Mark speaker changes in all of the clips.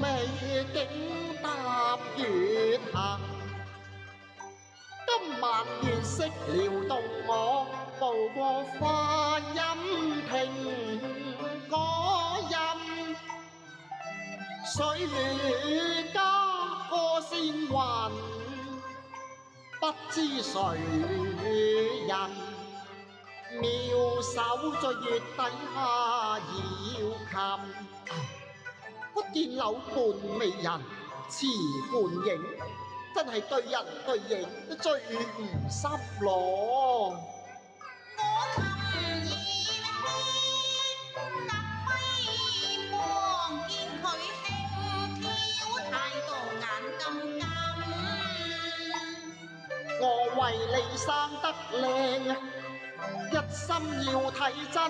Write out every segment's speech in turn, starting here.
Speaker 1: 美景踏月行。今晚月色撩動我，步過花陰聽歌音，水月家歌先韻，不知誰人妙手在月底下搖琴。不見柳伴美人似半影，真係對人對影都最唔濕咯。
Speaker 2: 我琴弦牽，隔揮望見佢輕佻，態度眼金金。
Speaker 1: 我為你生得靚，一心要睇真。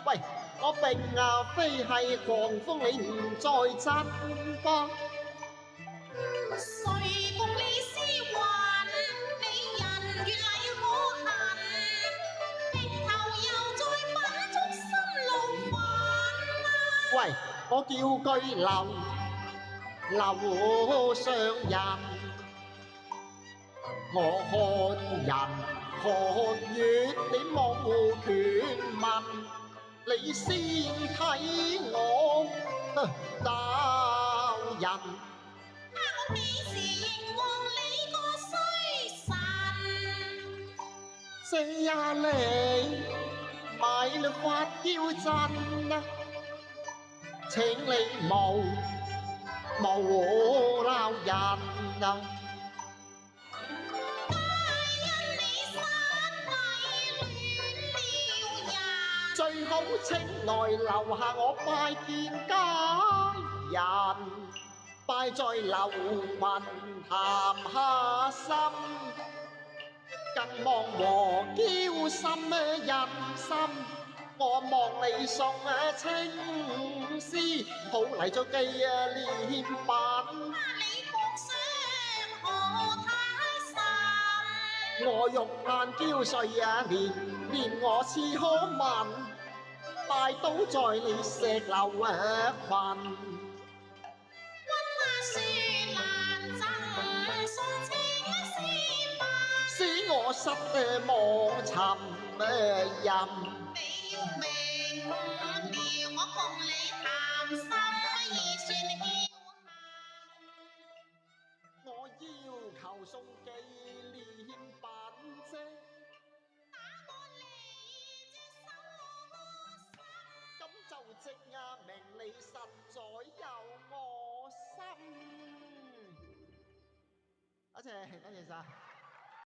Speaker 1: 喂，我並非係狂風，你唔再真噃。
Speaker 2: 誰共你詩韻？你人越禮可恨，平頭又再品足心路份啊！
Speaker 1: 喂，我叫句樓上人，我看人看月，你冇權問。你先睇我教人。
Speaker 2: 我幾時認旺你個衰神？
Speaker 1: 這呀你買了發嬌真啊！請你冇鬧人啊！最好請來留下我拜見家人，拜在流雲談下心，更望和嬌心人心。我望你送青絲，好嚟做紀念品。
Speaker 2: 你國相何太甚？
Speaker 1: 我玉盼嬌碎啊，連我似可聞，拜倒在你石榴裙。
Speaker 2: 溫書難贈送情絲襪，
Speaker 1: 使我失望沉吟。
Speaker 2: 你要明了，我共你談心已算僥倖。
Speaker 1: 我要求送紀念品啫，
Speaker 2: 打過你隻手心，
Speaker 1: 咁就證明你實在有我心。多謝晒。